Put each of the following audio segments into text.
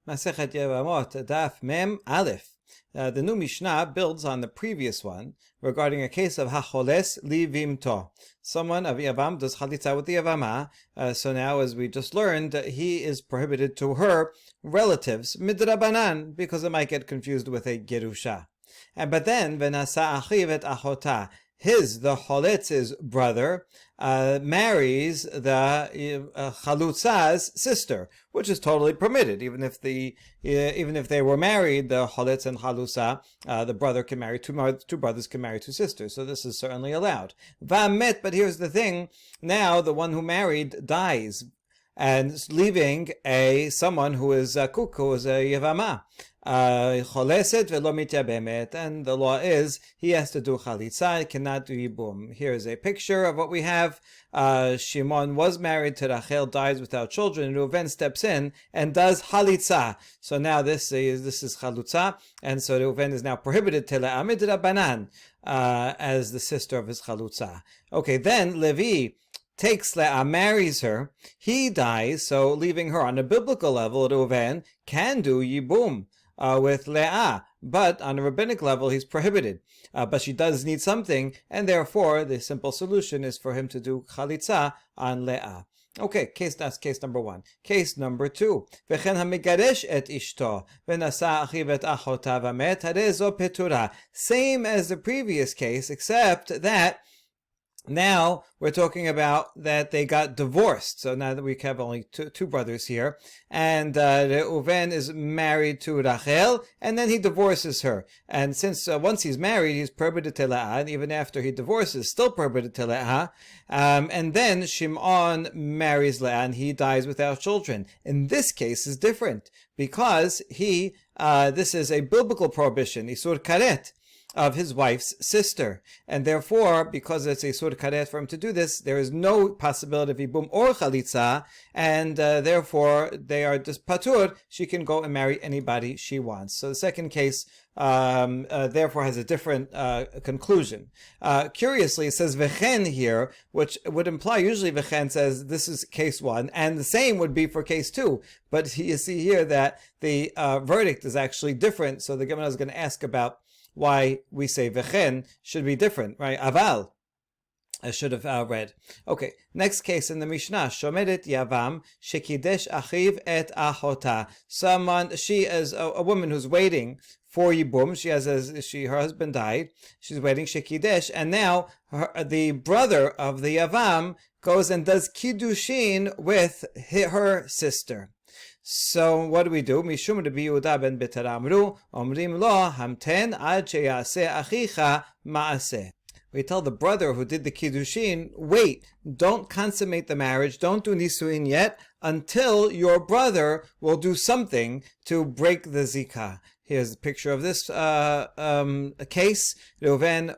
Masechet Yevamot, Daf Mem Aleph. The new Mishnah builds on the previous one regarding a case of hacholes livimto. Someone of Yavam does chalitza with the Yavama. So now, as we just learned, he is prohibited to her relatives, midrabanan, because it might get confused with a gerusha. But then, v'nasa achiv et achota, the choletz's brother, marries the chalutza's sister, which is totally permitted. Even if they were married, the choletz and chalutza, the brother can marry two brothers can marry two sisters. So this is certainly allowed. Va'met, but here's the thing: now the one who married dies, and leaving someone who is a kuk, who is a yevama. Choleset velo mityabemet, and the law is he has to do chalitza, he cannot do yibum. Here's a picture of what we have. Shimon was married to Rachel, dies without children. Reuven steps in and does chalitza. So now this is chalutza, and so Reuven is now prohibited to le'amid rabbanan as the sister of his chalutza. Okay, then Levi takes Leah, marries her, he dies, so leaving her. On a biblical level, Reuven can do yibum with Leah, but on a rabbinic level, he's prohibited. But she does need something, and therefore, the simple solution is for him to do chalitza on Leah. Okay, that's case number one. Case number two. V'chen hamigaresh et ishto, v'nasa achiv et achota v'met, harezo petura. Same as the previous case, except that now we're talking about that they got divorced. So now that we have only two brothers here, and Reuven is married to Rachel, and then he divorces her. And since once he's married, he's prohibited to Leah, and even after he divorces, still prohibited to Leah. And then Shimon marries Leah, and he dies without children. In this case is different because this is a biblical prohibition, isur karet, of his wife's sister, and therefore, because it's a sur karet for him to do this, there is no possibility of ibum or chalitza, and therefore they are just patur. She can go and marry anybody she wants. So the second case therefore has a different conclusion. Curiously, it says v'chen here, which would imply usually v'chen says this is case one, and the same would be for case two. But you see here that the verdict is actually different. So the Gemara is going to ask about why we say v'chen should be different, right? Aval, I should have read. Okay, next case in the Mishnah. Shomedet Yavam shekidesh achiv et achota. She is a woman who's waiting for yibum. Her husband died. She's waiting shekidesh, and now the brother of the Yavam goes and does kiddushin with her sister. So what do we do? Mishum Rabbi Yehuda ben Betara amru, omrim lo hamten ad sheyaseh achicha ma'aseh. We tell the brother who did the kiddushin, wait, don't consummate the marriage, don't do nisuin yet, until your brother will do something to break the zikah. Here's a picture of this case. Reuven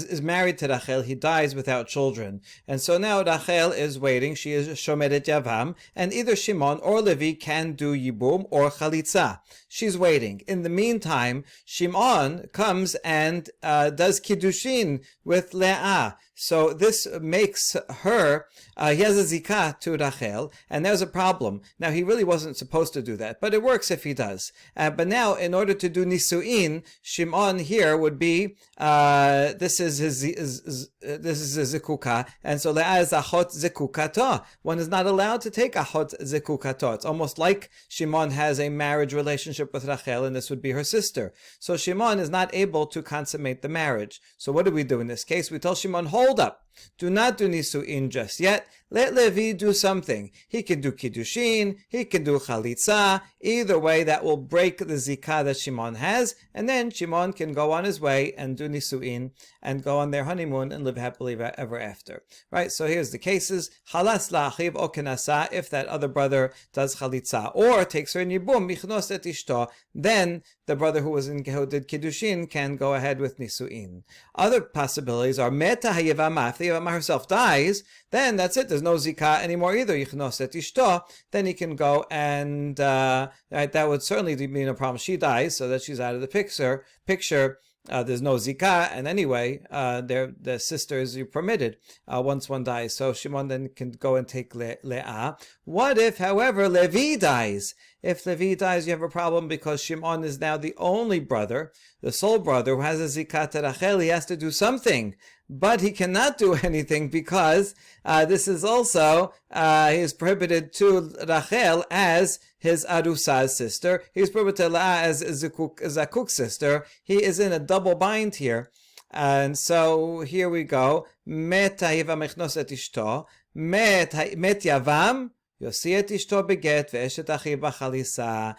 is married to Rachel. He dies without children. And so now Rachel is waiting. She is Shomedet Yavam. And either Shimon or Levi can do Yibum or Chalitza. She's waiting. In the meantime, Shimon comes and does Kiddushin with Leah. So this makes her, he has a zikah to Rachel, and there's a problem. Now, he really wasn't supposed to do that, but it works if he does. But now, in order to do nisuin, Shimon here would be, this is his zikuka, and so Leah is achot zikukato. One is not allowed to take achot zikukato. It's almost like Shimon has a marriage relationship with Rachel, and this would be her sister. So Shimon is not able to consummate the marriage. So what do we do in this case? We tell Shimon, hold up. Do not do nisuin just yet. Let Levi do something. He can do kiddushin, he can do chalitza. Either way, that will break the zikah that Shimon has, and then Shimon can go on his way and do nisuin and go on their honeymoon and live happily ever after. Right? So here's the cases: halas la'achiv o kenasa, if that other brother does chalitza or takes her in yibum michnos et ishto, then the brother who did kiddushin can go ahead with nisuin. Other possibilities are meta hayevama. If the Yevamah herself dies, then that's it. There's no zikah anymore either. Yichnos et ishto. Then he can go and right, that would certainly be no problem. She dies, so that she's out of the picture. There's no zikah, and anyway, the sisters are permitted once one dies. So Shimon then can go and take Leah. What if, however, Levi dies? If Levi dies, you have a problem because Shimon is now the only brother, the sole brother who has a zikat to Rachel. He has to do something, but he cannot do anything because this is also, he is prohibited to Rachel as his Arusa's sister. He is prohibited to Leah as Zakuk's sister. He is in a double bind here. And so here we go. Met Yavam echnos et ishto. Met Yavam Yosi et ishto beget ve'eshet achiv b'chalisa.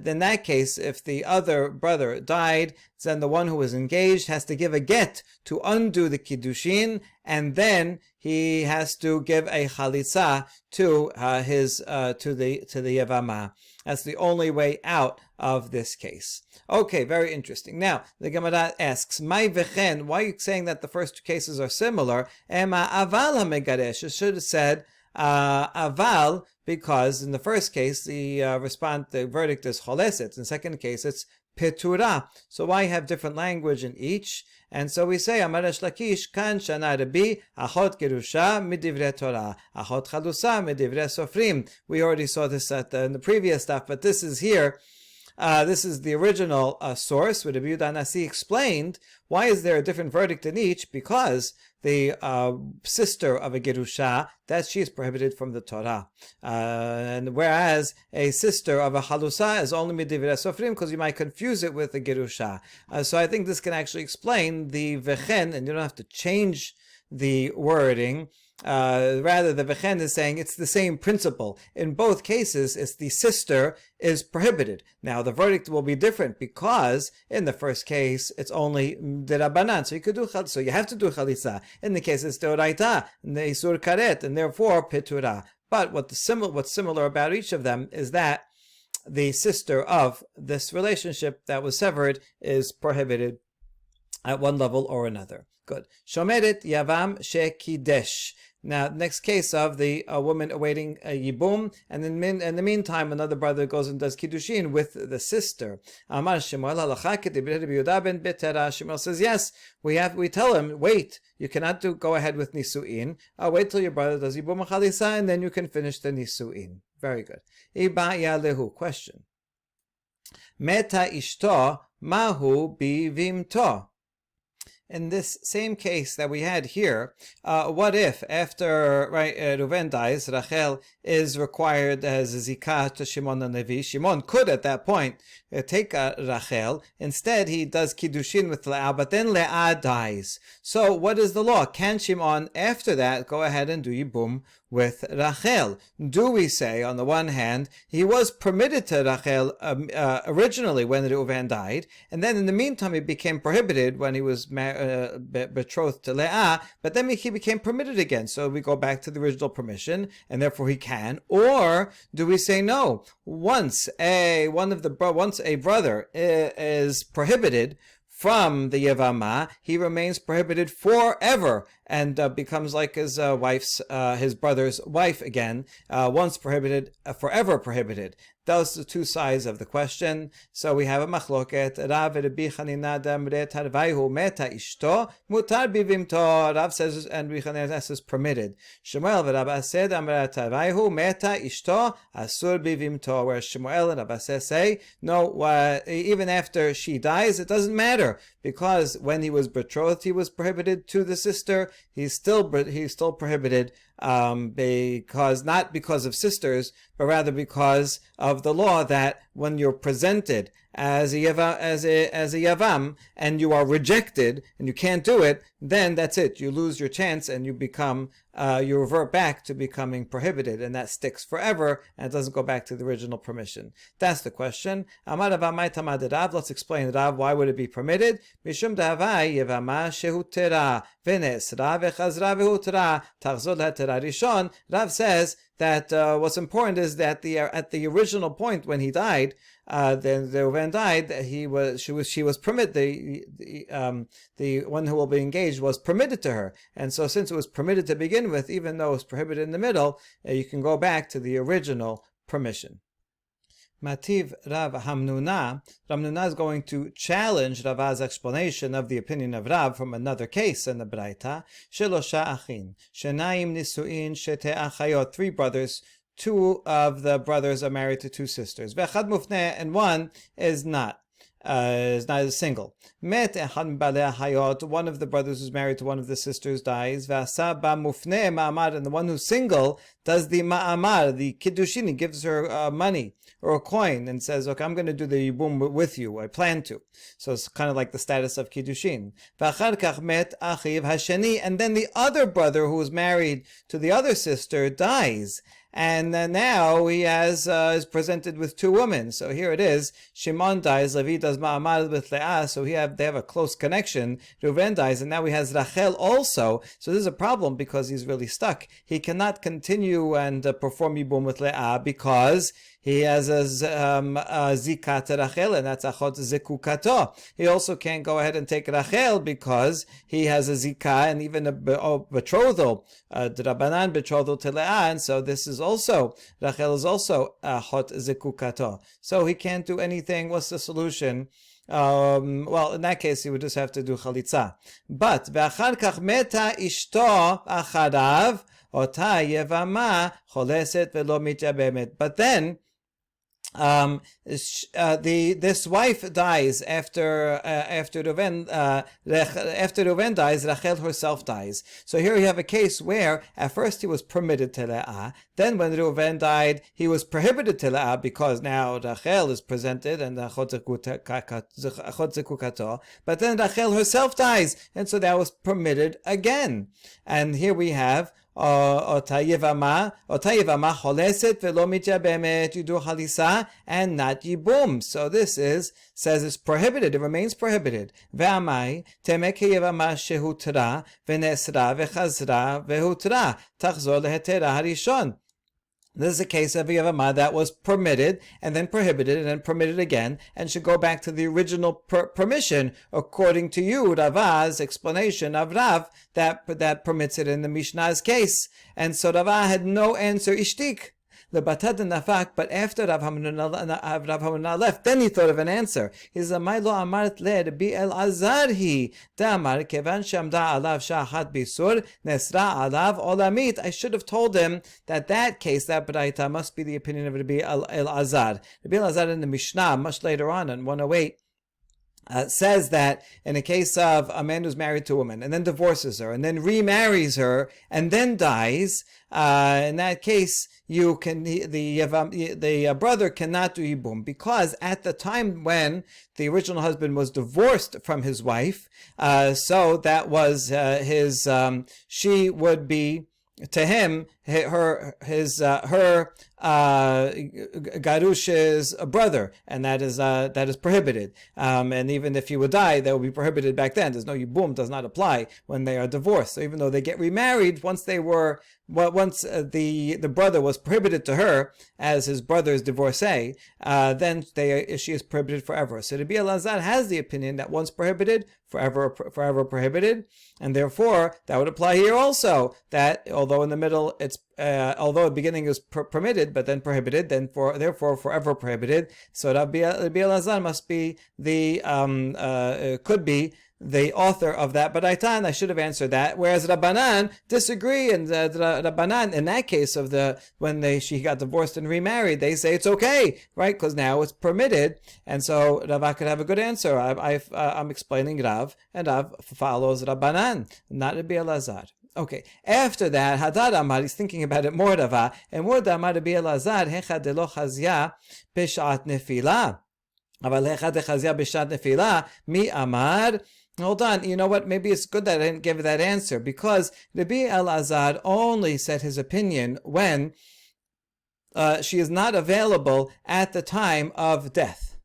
In that case, if the other brother died, then the one who was engaged has to give a get to undo the kiddushin, and then he has to give a chalitza to the Yevamah. That's the only way out of this case. Okay, very interesting. Now, the Gemara asks, Mai v'chen, why are you saying that the first two cases are similar? Ema aval ha-megaresh. It should have said aval, because in the first case, the verdict is choleset. In the second case, it's petura. So why have different language in each? And so we say, Amar Resh Lakish, kan shana Rabbi, achot gerusha midivre Torah, achot chalusa midivre sofrim. We already saw this in the previous stuff, but this is here. This is the original source, where Rabbi Yehuda Nasi explained why is there a different verdict in each, because the sister of a gerusha, that she is prohibited from the Torah, and whereas a sister of a halusa is only midivre sofrim, because you might confuse it with a gerusha. So I think this can actually explain the vechen, and you don't have to change the wording. Rather, the Vechen is saying it's the same principle. In both cases, it's the sister is prohibited. Now, the verdict will be different because in the first case, it's only derabanan, so you have to do chalitza. In the case it's deoraita, the isur karet, and therefore petura. But what's similar about each of them is that the sister of this relationship that was severed is prohibited at one level or another. Good. Shomeret Yavam Shekidesh. Now, next case of the woman awaiting a yibum, and then in the meantime, another brother goes and does kiddushin with the sister. Amar Shemuel Shemuel says, yes, we tell him, wait, you cannot go ahead with nisuin. Wait till your brother does yibum chalisa, and then you can finish the nisuin. Very good. Iba yalehu. Question. Meta ishto mahu bivimto. In this same case that we had here, what if after Reuven dies, Rachel is required as a zikah to Shimon and Levi? Shimon could at that point take Rachel. Instead, he does kiddushin with Leah, but then Leah dies. So what is the law? Can Shimon after that go ahead and do yibum with Rachel? Do we say, on the one hand, he was permitted to Rachel originally when Reuven died, and then in the meantime he became prohibited when he was betrothed to Leah, but then he became permitted again. So we go back to the original permission, and therefore he can. Or do we say no? Once a brother is prohibited from the Yevamah, he remains prohibited forever and becomes like his brother's wife again. Once prohibited, forever prohibited. Those are the two sides of the question. So we have a machloket. Rav Rabbi Chanina damre tarvayhu meta ishto mutar bivimto. Rav says and Rabbi Chanina says permitted. Shemuel v'Rabbi said amre tarvayhu meta ishto asur bivimto. Where Shemuel and Rabbi say no, even after she dies, it doesn't matter, because when he was betrothed, he was prohibited to the sister. He's still prohibited because not because of sisters, but rather because of the law that when you're presented as a yavam and you are rejected and you can't do it, then that's it. You lose your chance and you revert back to becoming prohibited, and that sticks forever and it doesn't go back to the original permission. That's the question. Let's explain Rav. Why would it be permitted? Mishum davai yevama shehutera v'nesra v'chazra v'hutera tachzor l'hetera rishon. Rav says that what's important is that at the original point when he died, then Reuven died, she was permitted, the one who will be engaged was permitted to her, and so since it was permitted to begin with, even though it was prohibited in the middle, you can go back to the original permission. Mativ Rav Hamnuna. Hamnuna is going to challenge Rav's explanation of the opinion of Rav from another case in the Braita. Shelosha achin, shenaim nisuin shete achayot. 3 brothers, two of the brothers are married to two sisters. V'echad mufneh, and one is not. Is not a single. Met echad balei hayot. One of the brothers who's married to one of the sisters dies. V'asa ba mufneh ma'amar, and the one who's single does the ma'amar, the kiddushin. He gives her money or a coin and says, "Okay, I'm going to do the yibum with you. I plan to." So it's kind of like the status of kiddushin. V'achar kach met achiv hasheni, and then the other brother who was married to the other sister dies. And now he is presented with two women. So here it is. Shimon dies. Levi does ma'amar with Leah. So they have a close connection. Reuven dies, and now he has Rachel also. So this is a problem because he's really stuck. He cannot continue and perform yibum with Leah because he has a zika to Rachel, and that's achot zekukato. He also can't go ahead and take Rachel because he has a zika and even a betrothal, drabanan betrothal to Leah, and so this is also, Rachel is also achot zekukato. So he can't do anything. What's the solution? Well, in that case, he would just have to do chalitza. But ve'achar kach meta ishto acharav ota yevama choleset velo mitjabemet. But then this wife dies after Reuven dies. Rachel herself dies. So here you have a case where at first he was permitted to Leah. Then when Reuven died, he was prohibited to Leah because now Rachel is presented and achot zekukato. But then Rachel herself dies, and so that was permitted again. And here we have Ota Yevama choleset velo mitjabemet. You do halisa and not yibum. So this says it's prohibited. It remains prohibited. Ve'amai temek Yevama shehutra v'nesra v'chazra v'hutra tachzor lehetera harishon. This is a case of Yevamah that was permitted and then prohibited and then permitted again and should go back to the original permission according to you, Ravah's explanation of Rav that permits it in the Mishnah's case. And so Ravah had no answer, ishtik. The Batad Nafak, but after Rav Hamuna left, then he thought of an answer. He said, "Mailo amart le Rabbi Elazar damar kevan shamda alav shahat bisur nesra alav olamit." I should have told him that case, that Baraita, must be the opinion of Rabbi Elazar. Rabbi Elazar in the Mishnah, much later on 108, says that in a case of a man who's married to a woman and then divorces her and then remarries her and then dies, in that case, the brother cannot do yibum because at the time when the original husband was divorced from his wife, so that was she would be to him his Garush's brother, and that is prohibited. And even if he would die, that would be prohibited back then. There's no yibum, does not apply when they are divorced. So even though they get remarried, once the brother was prohibited to her as his brother's divorcee, then she is prohibited forever. So Rabbi Elazar has the opinion that once prohibited, forever prohibited, and therefore that would apply here also. That although in the middle although the beginning is permitted but then prohibited, therefore forever prohibited. So Rabbi Elazar must be could be the author of that Baraita, and I should have answered that. Whereas Rabbanan disagree, and Rabbanan in that case of when she got divorced and remarried, they say it's okay, right? Because now it's permitted, and so Rava could have a good answer. I'm explaining Rav, and Rav follows Rabbanan, not Rabbi Elazar. Okay, after that, Hadar Amar, he's thinking about it more, Rava, and more Amar Rabbi Elazar, Hecha de lo chazia b'shat nefila. Aval hecha de chazia b'shat nefila, mi Amar. Hold on, you know what? Maybe it's good that I didn't give that answer, because Rabbi Elazar only said his opinion when she is not available at the time of death.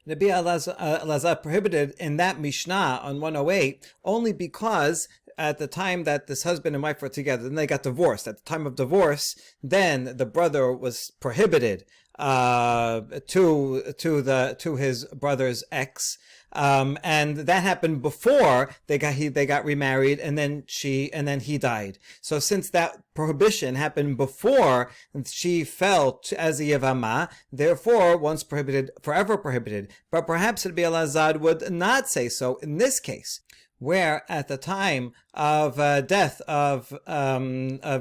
Rabbi Elazar prohibited in that Mishnah on 108 only because at the time that this husband and wife were together, then they got divorced. At the time of divorce, then the brother was prohibited to his brother's ex, and that happened before they got remarried, and then he died. So since that prohibition happened before she fell as a Yevamah, therefore once prohibited, forever prohibited. But perhaps Rabbi Elazar would not say so in this case. where at the time of death of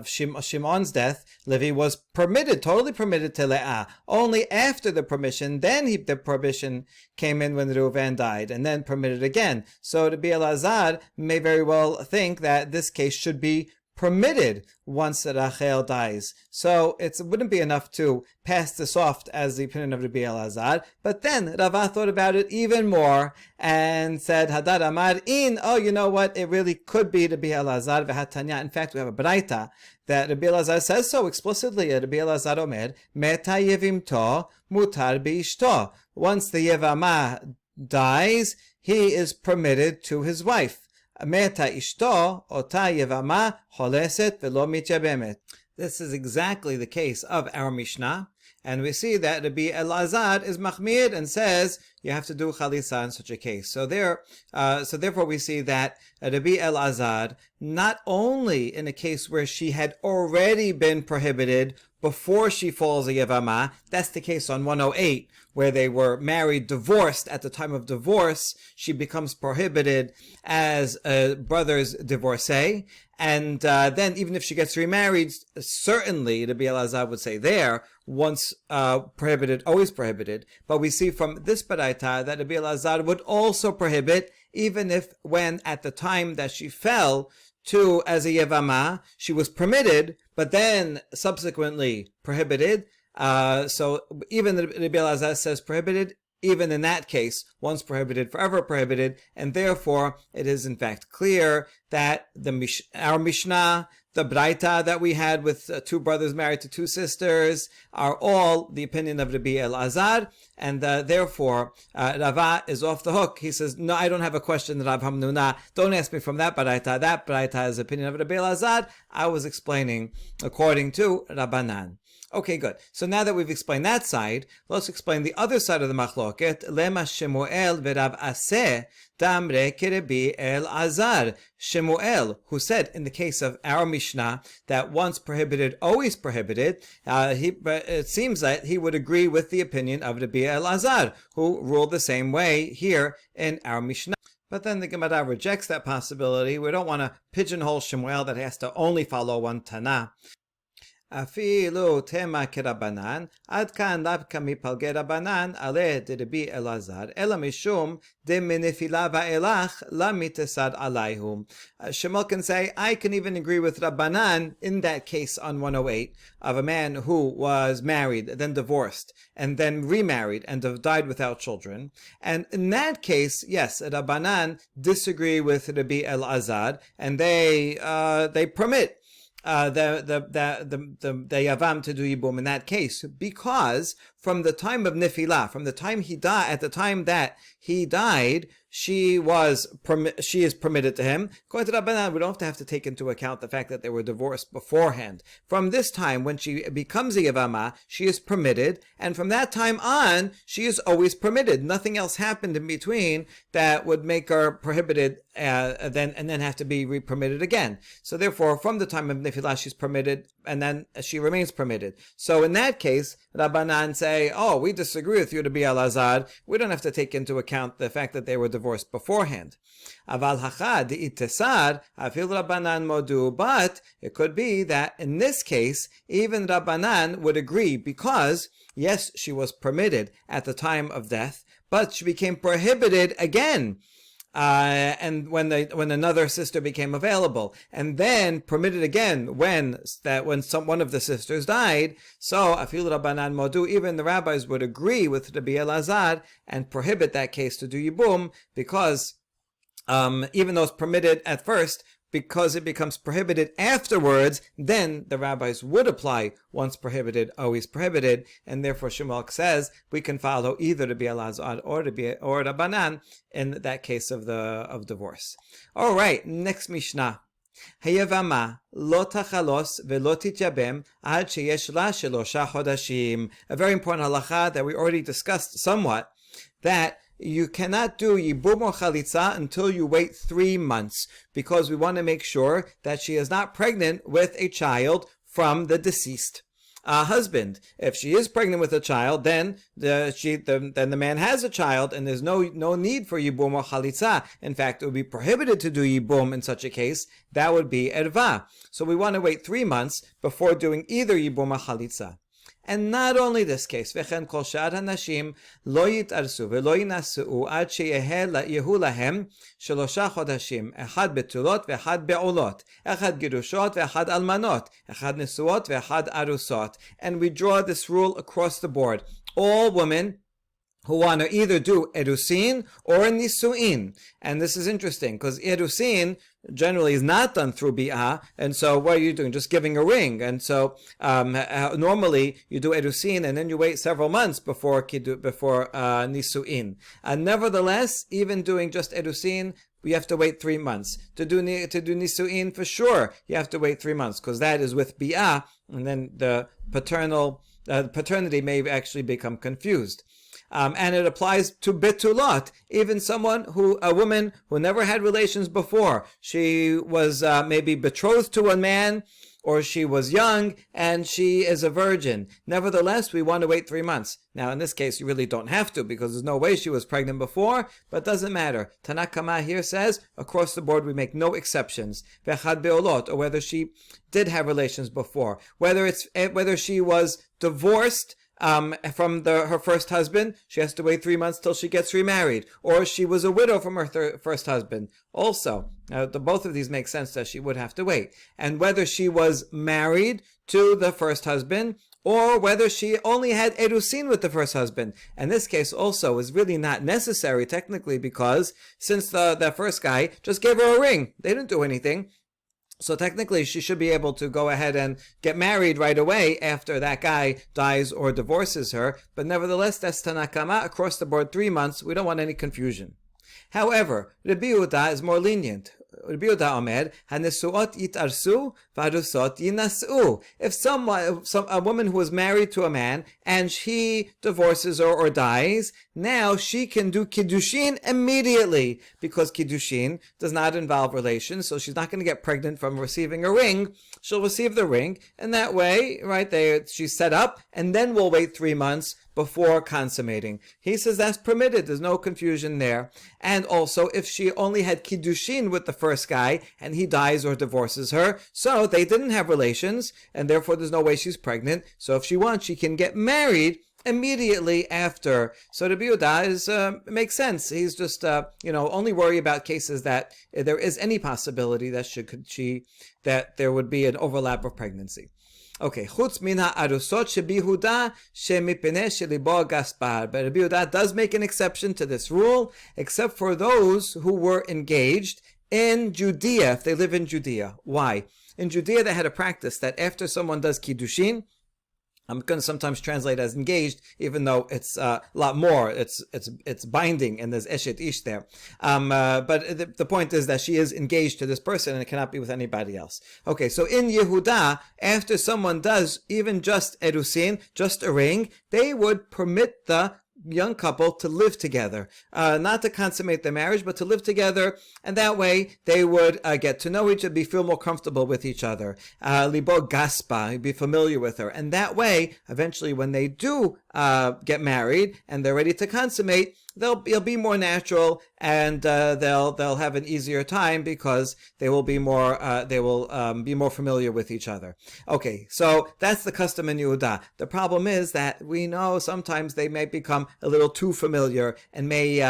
Shimon's death, Levi was permitted, totally permitted to Leah. Only after the permission, then the permission came in when Reuven died, and then permitted again. So Rabbi Elazar may very well think that this case should be permitted once Rachel dies. So it wouldn't be enough to pass this off as the opinion of Rabbi Elazar. But then Rava thought about it even more and said, Hadar Amar in, oh, you know what? It really could be Rabbi Elazar v'hatanya. In fact, we have a braita that Rabbi Elazar says so explicitly. Rabbi Elazar omer, Meta yevimto mutar beishto. Once the Yevamah dies, he is permitted to his wife. Meta ishto, ota yevama, choleset velo mityabemet. This is exactly the case of our Mishnah, and we see that Rabbi Elazar is machmir and says you have to do chalitza in such a case. So therefore we see that Rabbi Elazar, not only in a case where she had already been prohibited before she falls a Yevamah, that's the case on 108, where they were married, divorced. At the time of divorce, she becomes prohibited as a brother's divorcee. And then even if she gets remarried, certainly, Rabbi Elazar would say there, once prohibited, always prohibited. But we see from this baraita that Rabbi Elazar would also prohibit, even if when at the time that she fell to as a Yevamah, she was permitted, but then subsequently prohibited. So even Rabbi Elazar says prohibited, even in that case, once prohibited, forever prohibited, and therefore it is in fact clear that our Mishnah, the Braita that we had with two brothers married to two sisters, are all the opinion of Rabbi Elazar, and therefore Rava is off the hook. He says, no, I don't have a question, Rav Hamnuna. Don't ask me from that Braita. That Braita is the opinion of Rabbi Elazar. I was explaining according to Rabbanan. Okay, good. So now that we've explained that side, let's explain the other side of the machloket. Lema Shemuel v'Rav Aseh damre kerebi Elazar. Shemuel, who said in the case of our Mishnah that once prohibited, always prohibited, it seems that he would agree with the opinion of Rabbi Elazar, who ruled the same way here in our Mishnah. But then the Gemara rejects that possibility. We don't want to pigeonhole Shemuel that has to only follow one Tanah. Afilu tema kerabanan, ad kan labka mipalge rabanan, ale de Rabbi Elazar, ela mishum de menefila va'elach la mitesad alayhum. Shemuel can say, I can even agree with Rabbanan in that case on 108 of a man who was married, then divorced, and then remarried, and died without children. And in that case, yes, Rabbanan disagree with Rabbi Elazar, and they permit the Yavam to do Yibum in that case, because from the time of Nefilah, from the time he died, at the time that he died, she is permitted to him. According to Rabbanan, we don't have to take into account the fact that they were divorced beforehand. From this time, when she becomes a Yevamah, she is permitted, and from that time on, she is always permitted. Nothing else happened in between that would make her prohibited, and then have to be re-permitted again. So therefore, from the time of Nefilah, she's permitted, and then she remains permitted. So in that case, Rabbanan say, oh, we disagree with you, Rabbi Elazar. We don't have to take into account the fact that they were divorced beforehand. Aval hachad itesar afil Rabbanan modu. But it could be that in this case, even Rabbanan would agree, because yes, she was permitted at the time of death, but she became prohibited again. And when another sister became available, and then permitted again when one of the sisters died. So Afil Rabbanan Modu, even the rabbis would agree with Rabbi Elazar and prohibit that case to do Yibum, because even though it's permitted at first, because it becomes prohibited afterwards, then the rabbis would apply once prohibited, always prohibited, and therefore Shemuel says we can follow either Rabbi Elazar or Rabbanan in that case of divorce. All right, next Mishnah. Hayavama lo tachalos velo tityabem ad sheyesh la shelosha chodashim. A very important halacha that we already discussed somewhat, that you cannot do Yibum or Chalitza until you wait 3 months, because we want to make sure that she is not pregnant with a child from the deceased. husband. If she is pregnant with a child, then the man has a child, and there's no need for yibum or chalitza. In fact, it would be prohibited to do yibum in such a case. That would be erva. So we want to wait 3 months before doing either yibum or chalitza. And not only this case, וכן כל שאר הנשים לא יתארסו ולא ינשאו עד שיהיו להם 3 חודשים, אחד בתולות ואחד בעולות, אחד גירושות ואחד אלמנות, אחד נשואות ואחד ארוסות. And we draw this rule across the board. All women who want to either do erusin or nisuin. And this is interesting because erusin generally is not done through bi'ah, and so what are you doing? Just giving a ring. And so normally you do erusin and then you wait several months before nisuin. And nevertheless, even doing just erusin, we have to wait 3 months. To do nisuin, for sure, you have to wait 3 months because that is with bi'ah, and then the paternity may actually become confused. And it applies to betulot, even a woman who never had relations before. She was maybe betrothed to a man, or she was young, and she is a virgin. Nevertheless, we want to wait 3 months. Now, in this case, you really don't have to, because there's no way she was pregnant before, but it doesn't matter. Tanakama here says, across the board, we make no exceptions. Vechad beolot, or whether she did have relations before. Whether she was divorced from her first husband, she has to wait 3 months till she gets remarried. Or she was a widow from her first husband. Also, both of these make sense that she would have to wait. And whether she was married to the first husband, or whether she only had erusin with the first husband. And this case also is really not necessary technically, because since the first guy just gave her a ring, they didn't do anything. So technically, she should be able to go ahead and get married right away after that guy dies or divorces her. But nevertheless, that's Tanakama, across the board 3 months. We don't want any confusion. However, Rabbi Yehuda is more lenient. Rabbi Yehuda Omer, hanesuot yitarsu, v'harusot yinas'u. If a woman who was married to a man and he divorces her or dies, now she can do kiddushin immediately, because kiddushin does not involve relations, so she's not going to get pregnant from receiving a ring. She'll receive the ring, and that way, right, she's set up, and then we'll wait 3 months before consummating. He says that's permitted. There's no confusion there. And also, if she only had kiddushin with the first guy and he dies or divorces her, so they didn't have relations, and therefore there's no way she's pregnant. So if she wants, she can get married immediately after. So Rabbi Yehuda makes sense. He's just only worry about cases that there is any possibility that there would be an overlap of pregnancy. Okay, chutz min ha'arusot shebihuda shemipnei shelibo gaspar. But Rabbi Yehuda does make an exception to this rule, except for those who were engaged in Judea, if they live in Judea. Why? In Judea, they had a practice that after someone does kiddushin, I'm going to sometimes translate as engaged, even though it's a lot more. It's binding, and there's eshet ish there. But the point is that she is engaged to this person, and it cannot be with anybody else. Okay, so in Yehuda, after someone does even just erusin, just a ring, they would permit the young couple to live together, not to consummate the marriage, but to live together, and that way they would get to know each other, feel more comfortable with each other. Libo gaspa, be familiar with her, and that way, eventually, when they do get married and they're ready to consummate, it'll be more natural, and they'll have an easier time because they will be more familiar with each other. Okay, so that's the custom in Yehuda. The problem is that we know sometimes they may become a little too familiar and may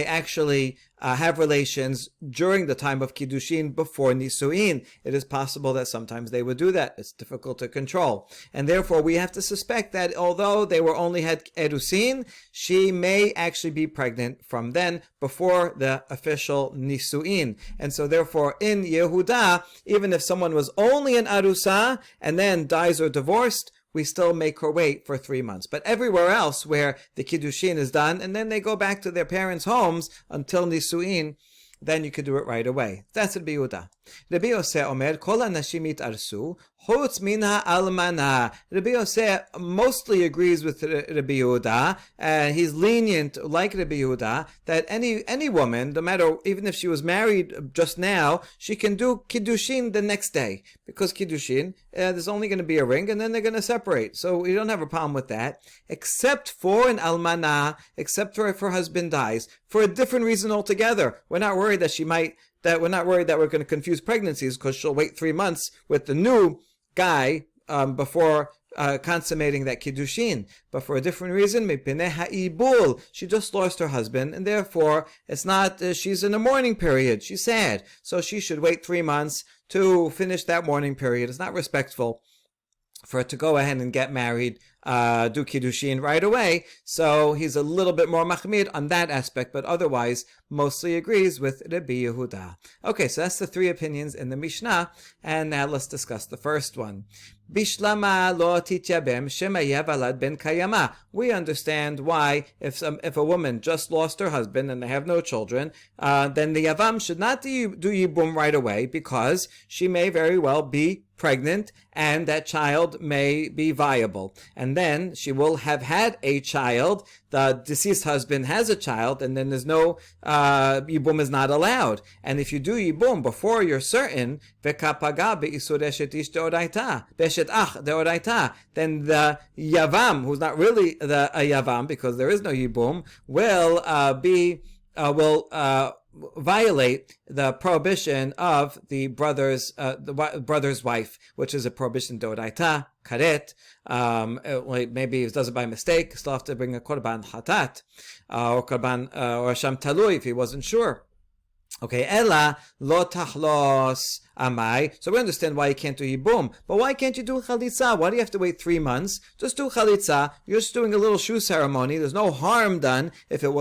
actually have relations during the time of kiddushin before nisuin. It is possible that sometimes they would do that. It's difficult to control, and therefore we have to suspect that although they only had erusin, she may actually be pregnant from then before the official nisuin. And so therefore in Yehuda, even if someone was only an arusa and then dies or divorced, we still make her wait for 3 months. But everywhere else where the kiddushin is done and then they go back to their parents' homes until nisuin, then you could do it right away. That's Rabbi Yehuda. Rabbi Yosef omer kol hanashim yitarsu chutz min ha'almana. Rabbi Yosef mostly agrees with Rabbi Yehuda. He's lenient, like Rabbi Yehuda, that any woman, no matter, even if she was married just now, she can do kiddushin the next day, because kiddushin, there's only going to be a ring, and then they're going to separate. So we don't have a problem with that, except for an almana, except for if her husband dies, for a different reason altogether. We're not worried that we're not worried that we're going to confuse pregnancies, because she'll wait 3 months with the new guy before consummating that kiddushin. But for a different reason, mipnei ha'ibul, she just lost her husband, and therefore it's not, she's in a mourning period, she's sad, so she should wait 3 months to finish that mourning period. It's not respectful for her to go ahead and get married, do kiddushin right away. So he's a little bit more machmir on that aspect, but otherwise mostly agrees with Rabbi Yehuda. Okay, so that's the 3 opinions in the Mishnah, and now let's discuss the first one. Bishlama lo tityabem shema yavalad ben kayama. We understand why if a woman just lost her husband and they have no children, then the yavam should not do yibum right away, because she may very well be pregnant and that child may be viable, and then she will have had a child. The deceased husband has a child, and then there's no yibum is not allowed. And if you do yibum before you're certain, vekapaga beisur eshet ish deoraita beshet ach deoraita, then the yavam, who's not really a yavam because there is no yibum, will violate the prohibition of the brother's wife, which is a prohibition deoraita, karet. Maybe he does it by mistake, still have to bring a korban hatat, or korban or sham talui if he wasn't sure. Okay, ella lo tachlos amai. So we understand why you can't do yibum, but why can't you do chalitza? Why do you have to wait 3 months? Just do chalitza. You're just doing a little shoe ceremony. There's no harm done if it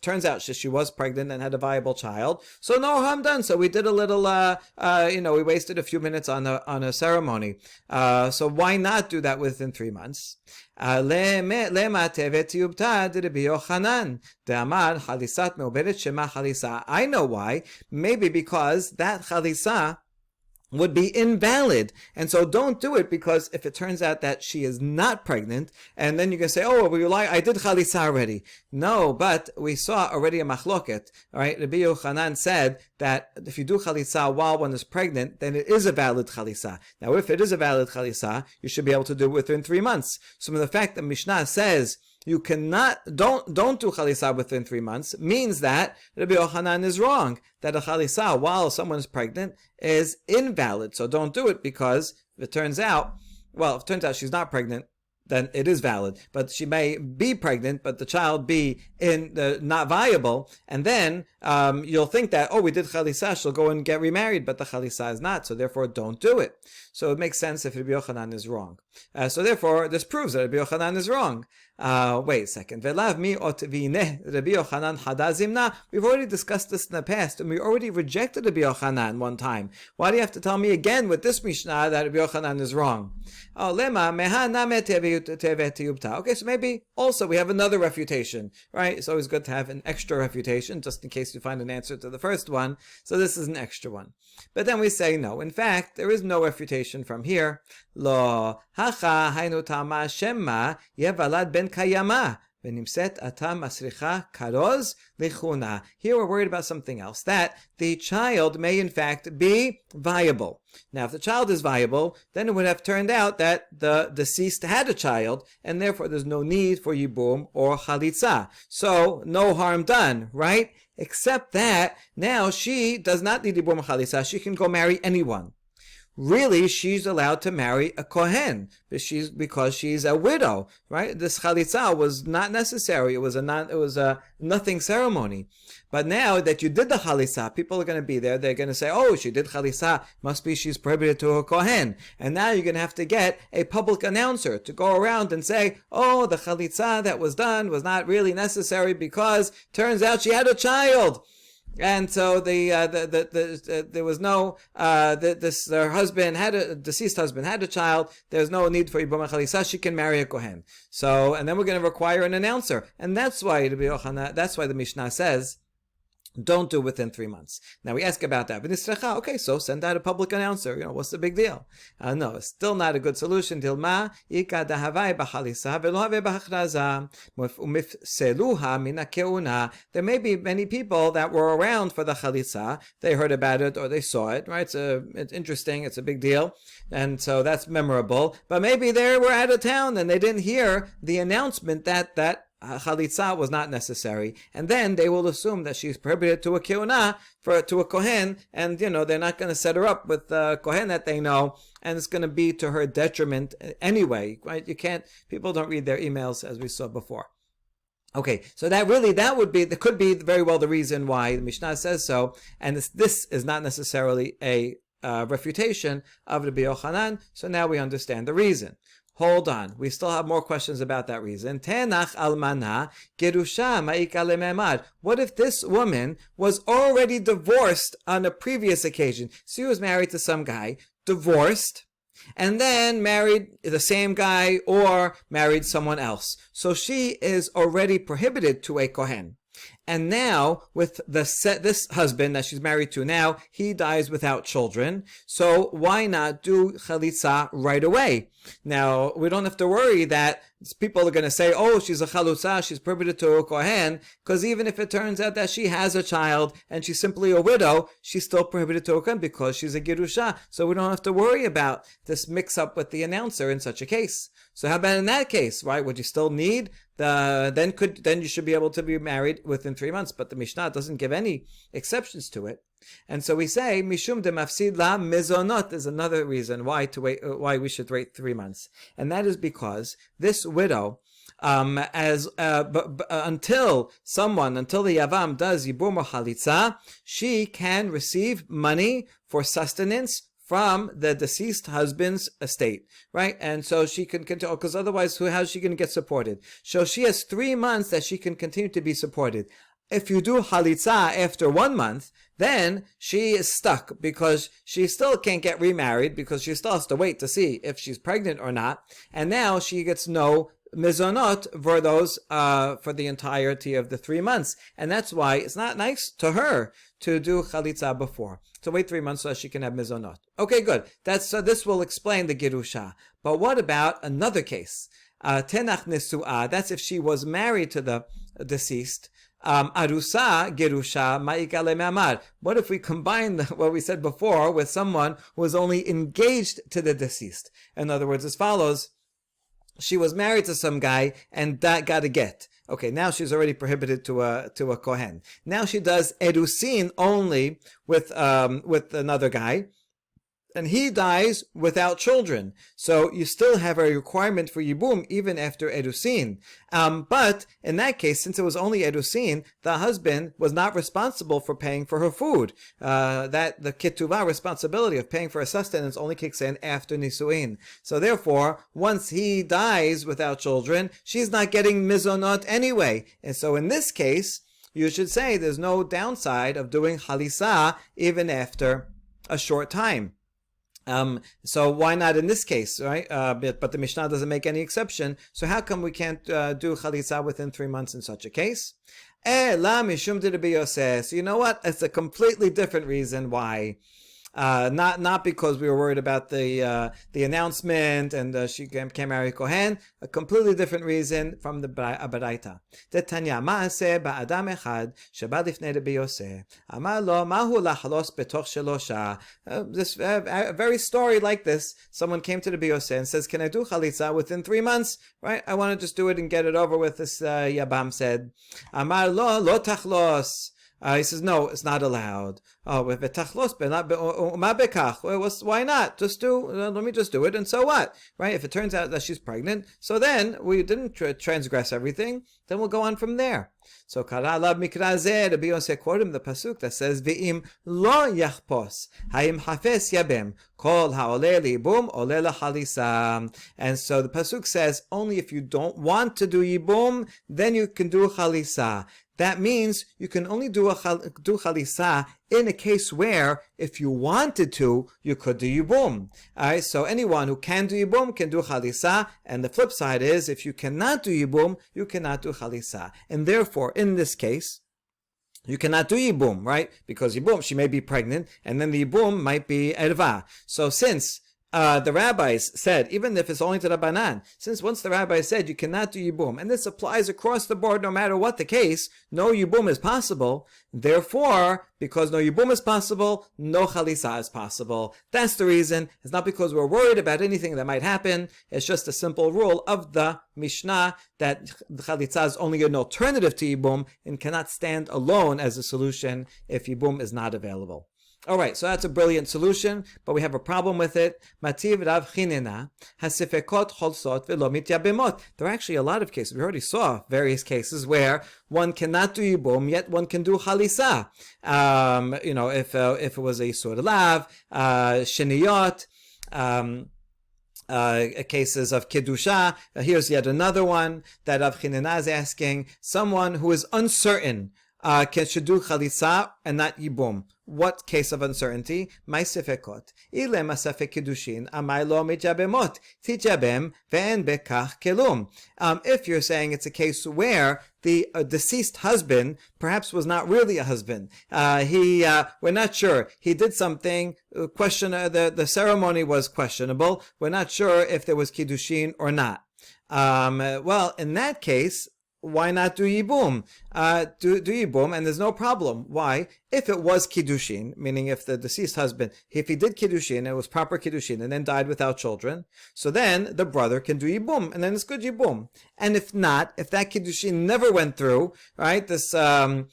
turns out she was pregnant and had a viable child. So no harm done. So we did a little, we wasted a few minutes on a ceremony. So why not do that within 3 months? I know why. Maybe because that chalitza would be invalid, and so don't do it, because if it turns out that she is not pregnant, and then you can say, oh, well, I did chalitza already. No, but we saw already a machloket, right? Rabbi Yochanan said that if you do chalitza while one is pregnant, then it is a valid chalitza. Now, if it is a valid chalitza, you should be able to do it within 3 months. So the fact that Mishnah says you cannot, don't do chalitza within 3 months, means that Rabbi Yochanan is wrong, that a chalitza while someone is pregnant is invalid. So don't do it, because if it turns out she's not pregnant, then it is valid. But she may be pregnant, but the child be not viable, and then you'll think that, oh, we did chalitza, she'll go and get remarried, but the chalitza is not, so therefore don't do it. So it makes sense if Rabbi Yochanan is wrong. So therefore, this proves that Rabbi Yochanan is wrong. Wait a second. Velav mi ot vineh Rabbi Yochanan hadazimna. We've already discussed this in the past, and we already rejected Rabbi Yochanan one time. Why do you have to tell me again with this Mishnah that Rabbi Yochanan is wrong? Oh, lema meha name teveti. Okay, so maybe also we have another refutation, right? It's always good to have an extra refutation, just in case you find an answer to the first one. So this is an extra one. But then we say no. In fact, there is no refutation from here. Lo hacha hainu tama shema yevalad ben kayama. Here we're worried about something else, that the child may in fact be viable. Now, if the child is viable, then it would have turned out that the deceased had a child, and therefore there's no need for yibum or chalitza. So, no harm done, right? Except that now she does not need yibum or chalitza. She can go marry anyone. Really, she's allowed to marry a kohen because she's a widow, right? This chalitza was not necessary. It was a nothing ceremony. But now that you did the chalitza, people are going to be there. They're going to say, "Oh, she did chalitza. Must be she's prohibited to a kohen." And now you're going to have to get a public announcer to go around and say, "Oh, the chalitza that was done was not really necessary because turns out she had a child." And so there was no deceased husband had a child. There's no need for yibum chalitza. She can marry a kohen. So, and then we're going to require an announcer, and that's why the Mishnah says Don't do within 3 months. Now we ask about that. Okay, so send out a public announcer. What's the big deal? No, it's still not a good solution. There may be many people that were around for the chalitza. They heard about it or they saw it, right? It's interesting. It's a big deal. And so that's memorable. But maybe they were out of town and they didn't hear the announcement that chalitza was not necessary, and then they will assume that she's prohibited to a keuna to a kohen, and they're not going to set her up with a kohen that they know, and it's going to be to her detriment anyway, right? People don't read their emails, as we saw before. Okay, so that could be very well the reason why the Mishnah says so, and this is not necessarily a refutation of Rabbi Yochanan. So now we understand the reason. Hold on. We still have more questions about that reason. Tenach almana gerusha ma'ika lememad. What if this woman was already divorced on a previous occasion? She was married to some guy, divorced, and then married the same guy or married someone else. So she is already prohibited to a kohen. And now, with this husband that she's married to now, he dies without children. So why not do chalitza right away? Now, we don't have to worry that people are going to say, oh, she's a chalutza, she's prohibited to a kohen, because even if it turns out that she has a child and she's simply a widow, she's still prohibited to a kohen because she's a girusha. So we don't have to worry about this mix-up with the announcer in such a case. So how about in that case, right? Would you still need then you should be able to be married within 3 months, but the Mishnah doesn't give any exceptions to it, and so we say mishum de mafsid la mezonot is another reason why we should wait 3 months, and that is because this widow, until the Yavam does Yibum or Chalitza, she can receive money for sustenance from the deceased husband's estate, right? And so she can continue, because otherwise, how's she going to get supported? So she has 3 months that she can continue to be supported. If you do halitza after 1 month, then she is stuck because she still can't get remarried because she still has to wait to see if she's pregnant or not. And now she gets no mizonot for those, for the entirety of the 3 months. And that's why it's not nice to her to do chalitza before. So wait 3 months so she can have mizonot. Okay, good. This will explain the girusha. But what about another case? Tenach nesu'ah, that's if she was married to the deceased. Arusa gerusha ma'ika le'mamar. What if we combine what we said before with someone who was only engaged to the deceased? In other words, as follows. She was married to some guy and that got a get. Okay, now she's already prohibited to a kohen. Now she does erusin only with another guy, and he dies without children. So you still have a requirement for yibum even after erusin. But in that case, since it was only erusin, the husband was not responsible for paying for her food. That the ketuvah responsibility of paying for her sustenance only kicks in after nisuin. So therefore, once he dies without children, she's not getting mizonot anyway. And so in this case, you should say there's no downside of doing halisa even after a short time. So why not in this case, right? But the Mishnah doesn't make any exception. So how come we can't do chalitza within 3 months in such a case? La mishum de Rabbi Yosef. So you know what? It's a completely different reason why. Not because we were worried about the announcement and she can't marry Kohen. A completely different reason from the Baraita. Tanya Maaseh ba'adam echad sheba lifnei Rabbi Yosef. Amar lo mahu lachalos betoch shelosha. This very story like this. Someone came to Rabbi Yosef and says, "Can I do chalitza within 3 months?" Right? I want to just do it and get it over with. This Yabam said, "Amar lo tachlos." He says, no, it's not allowed. Oh, why not? Let me just do it, and so what? Right? If it turns out that she's pregnant, so then we didn't transgress everything, then we'll go on from there. So, Kara Lav Mikrazeh, Rabbi Yosef quoted the pasuk that says, V'im lo yachpos, ha'im hafes yabem, kol ha'oleh li'ibum, oleh la'chalisa. And so the pasuk says, only if you don't want to do yibum, then you can do chalisa. That means you can only do chalisa in a case where, if you wanted to, you could do yibum. Alright, so anyone who can do yibum can do chalisa, and the flip side is, if you cannot do yibum, you cannot do chalisa. And therefore, in this case, you cannot do yibum, right? Because yibum, she may be pregnant, and then the yibum might be erva. So since the rabbis said, even if it's only to the Rabbanan, since once the rabbis said you cannot do yibum, and this applies across the board no matter what the case, no yibum is possible. Therefore, because no yibum is possible, no chalisa is possible. That's the reason. It's not because we're worried about anything that might happen. It's just a simple rule of the Mishnah that chalitza is only an alternative to yibum and cannot stand alone as a solution if yibum is not available. All right, so that's a brilliant solution, but we have a problem with it. Mativ Rav Chinena hasifekot cholsot velo mityabemot. There are actually a lot of cases. We already saw various cases where one cannot do yibum, yet one can do chalisa. If it was a yisur lav, sheniyot, cases of kedusha. Here's yet another one that Rav Chinena is asking. Someone who is uncertain should do chalisa and not yibum. What case of uncertainty? My sefekot. Ilem asafek kedushin, amai lo mijabemot, tijabem ve'en bekach kelum. If you're saying it's a case where the deceased husband perhaps was not really a husband, we're not sure. He did something, the ceremony was questionable. We're not sure if there was kiddushin or not. Well, in that case, why not do yibum? Do yibum, and there's no problem. Why? If it was kiddushin, meaning if the deceased husband, if he did kiddushin, it was proper kiddushin, and then died without children, so then the brother can do yibum, and then it's good yibum. And if not, if that kiddushin never went through, right? This the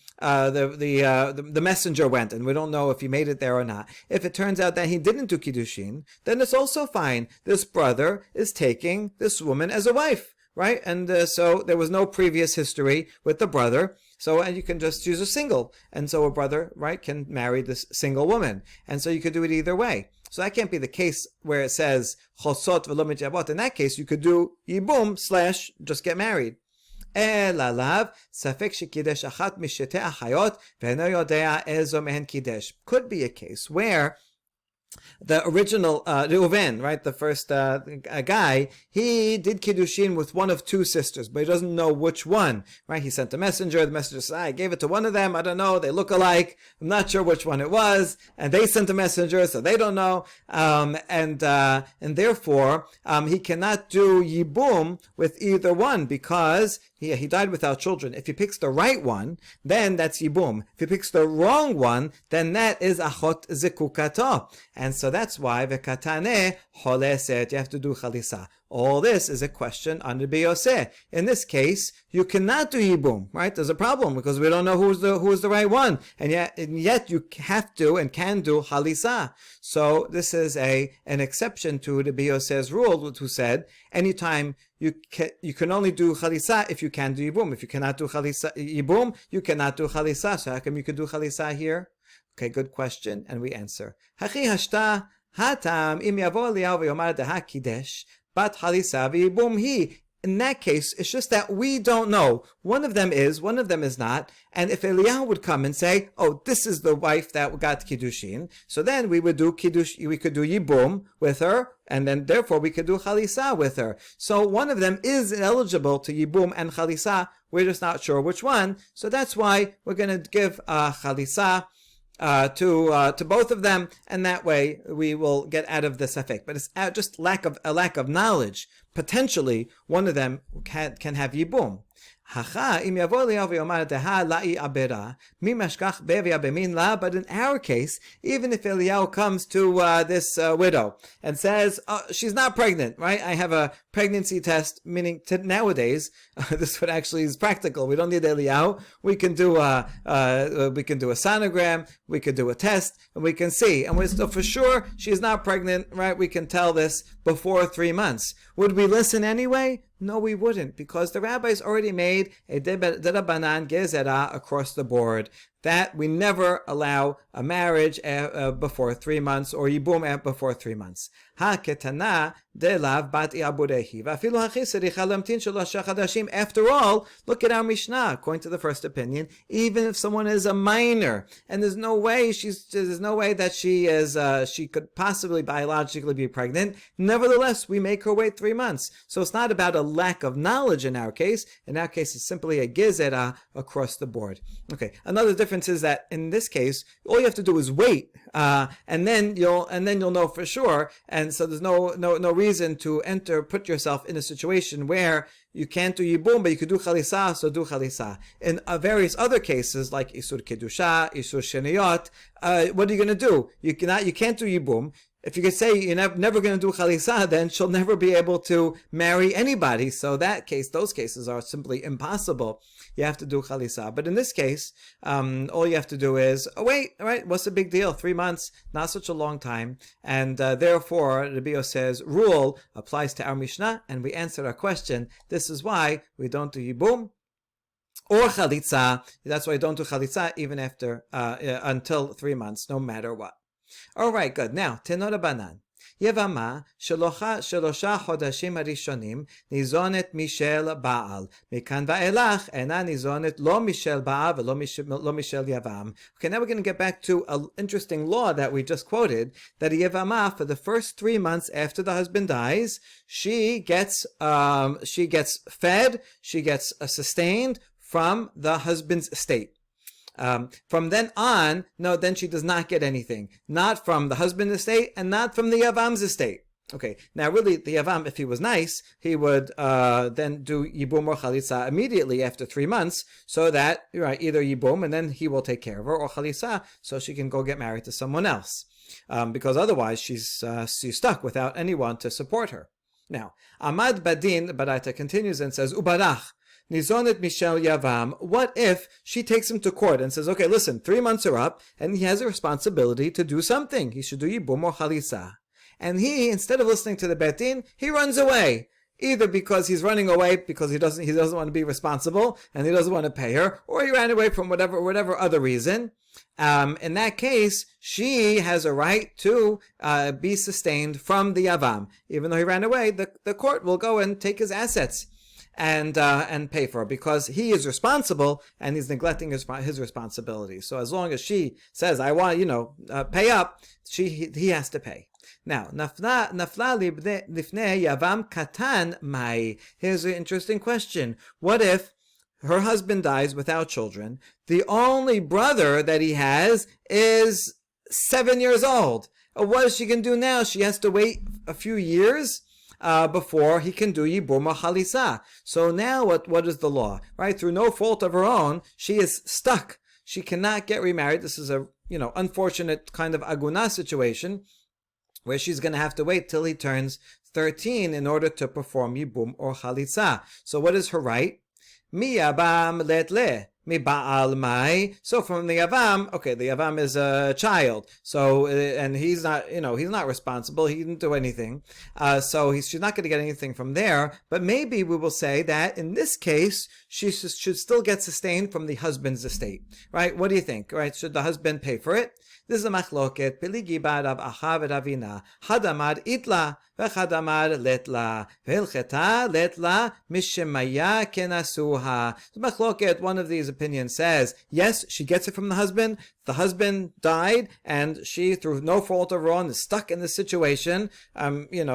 messenger went, and we don't know if he made it there or not. If it turns out that he didn't do kiddushin, then it's also fine. This brother is taking this woman as a wife. Right? And so there was no previous history with the brother. And you can just choose a single. And so a brother, right, can marry this single woman. And so you could do it either way. So that can't be the case where it says chosot v'lo mitjabot. In that case, you could do yibum / just get married. Elalav safek shekidesh achat mishete achayot ve'eno yodea ezo mehen kidesh. Could be a case where the original Reuven, right, the first guy, he did kiddushin with one of two sisters, but he doesn't know which one, right? He sent a messenger. The messenger said, I gave it to one of them. I don't know. They look alike. I'm not sure which one it was. And they sent a messenger, so they don't know. And therefore, he cannot do yibum with either one because he died without children. If he picks the right one, then that's yibum. If he picks the wrong one, then that is achot zikukato. And so that's why v'katane choleset, you have to do chalisa. All this is a question under biyoseh. In this case, you cannot do yibum, right? There's a problem because we don't know who's the right one, and yet you have to and can do chalisa. So this is an exception to the biyoseh's rule, who said anytime you can only do chalisa if you can do yibum. If you cannot do yibum, you cannot do chalisa. So how come you could do chalisa here? Okay, good question, and we answer. Hachi hashta hatam im yavo Eliyahu v'yomar deha kidesh bat halisa v'yibum hi. In that case, it's just that we don't know. One of them is not. And if Eliyahu would come and say, "Oh, this is the wife that got kiddushin," so then we could do yibum with her, and then therefore we could do chalisa with her. So one of them is eligible to yibum and chalisa. We're just not sure which one. So that's why we're going to give chalisa to both of them, and that way we will get out of the safek. But it's just a lack of knowledge. Potentially, one of them can have yibum. But in our case, even if Eliyahu comes to this widow and says, she's not pregnant, right? I have a pregnancy test, meaning nowadays, this one actually is practical. We don't need Eliyahu. We can do a sonogram, we could do a test, and we can see. And we're still for sure she's not pregnant, right? We can tell this before 3 months. Would we listen anyway? No, we wouldn't, because the rabbis already made a derabanan gezerah across the board that we never allow a marriage before 3 months or yibum before 3 months. After all, look at our Mishnah. According to the first opinion, even if someone is a minor and there's no way that she could possibly biologically be pregnant, nevertheless we make her wait 3 months. So it's not about a lack of knowledge in our case. In our case, it's simply a gezerah across the board. Okay, another difference difference is that in this case, all you have to do is wait, and then you'll know for sure. And so there's no reason to put yourself in a situation where you can't do yibum, but you could do chalisa, so do chalisa. In various other cases, like isur kedusha, isur sheniyot, what are you going to do? You can't do yibum. If you could say you're never going to do chalisa, then she'll never be able to marry anybody. So those cases are simply impossible. You have to do chalisa. But in this case, all you have to do is wait. All right, what's the big deal? 3 months, not such a long time, and therefore, Rabbi Yosef's rule applies to our Mishnah, and we answered our question. This is why we don't do yibum or chalitza. That's why we don't do chalitza even after until 3 months, no matter what. All right, good. Now, tenor banan. Yevama שלושה חודשים הראשונים ניזונת משל בעל. מכאן ואילך אינה ניזונת לא משל בעל ולא משל יבם. Okay, now we're going to get back to an interesting law that we just quoted, that a Yevama, for the first 3 months after the husband dies, she gets fed, she gets sustained from the husband's estate. From then on, then she does not get anything. Not from the husband's estate and not from the Yavam's estate. Okay, now really, the Yavam, if he was nice, he would then do Yibum or Chalitza immediately after 3 months, so that, right, either Yibum and then he will take care of her, or Chalitza, so she can go get married to someone else. Because otherwise she's stuck without anyone to support her. Now, Amad Badin, Baraita continues and says, Ubarach, Nizonet Mishel Yavam, what if she takes him to court and says, okay, listen, 3 months are up, and he has a responsibility to do something. He should do Yibum or Chalisa. And he, instead of listening to the Bet Din, he runs away. Either because he's running away because he doesn't want to be responsible, and he doesn't want to pay her, or he ran away from whatever other reason. In that case, she has a right to be sustained from the Yavam. Even though he ran away, the court will go and take his assets and pay for it, because he is responsible and he's neglecting his responsibility. So as long as she says, I want, pay up, he has to pay. Now, nafla lifnei yavam katan mai. Here's an interesting question. What if her husband dies without children? The only brother that he has is 7 years old. What is she going to do now? She has to wait a few years before he can do Yibum or Chalisa. So now what is the law? Right? Through no fault of her own, she is stuck. She cannot get remarried. This is a unfortunate kind of aguna situation, where she's going to have to wait till he turns 13 in order to perform Yibum or Chalitza. So what is her right? Mi Yabam letle. Mi Ba'al Mai. So from the Yavam, okay, the Yavam is a child. So, and he's not, he's not responsible. He didn't do anything. So she's not going to get anything from there. But maybe we will say that in this case, she should still get sustained from the husband's estate. Right? What do you think? Right? Should the husband pay for it? This is a machloket. Peligi ba'rav achav Ravina. Hadamar itla v'chadamar letla. V'hilcheta letla mishemaya kenasuha. The machloket, one of these opinions says, yes, she gets it from the husband. The husband died, and she, through no fault of her own, is stuck in this situation.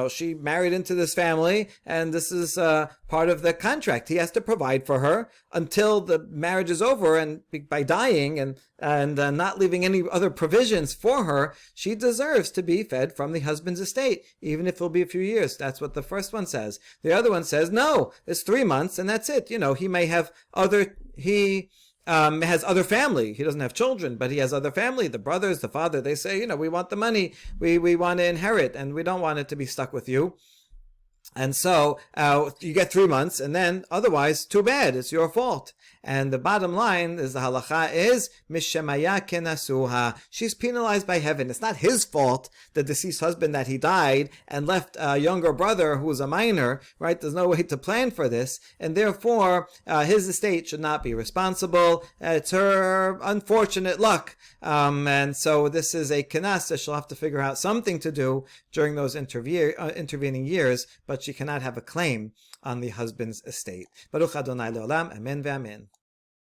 She married into this family, and this is part of the contract. He has to provide for her until the marriage is over, and by dying and not leaving any other provisions for her, she deserves to be fed from the husband's estate, even if it'll be a few years. That's what the first one says. The other one says, no, it's 3 months, and that's it. He may have has other family. He doesn't have children, but he has other family. The brothers, the father, they say, we want the money. We want to inherit, and we don't want it to be stuck with you. And so you get 3 months, and then otherwise, too bad, it's your fault. And the bottom line is, the halacha is mishemaya kenasuha. She's penalized by heaven. It's not his fault, the deceased husband, that he died and left a younger brother who was a minor. Right? There's no way to plan for this, and therefore his estate should not be responsible. It's her unfortunate luck, and so this is a kenas that she'll have to figure out something to do during those intervening years, but she cannot have a claim on the husband's estate. Baruch Adonai Leolam, Amen ve'Amen.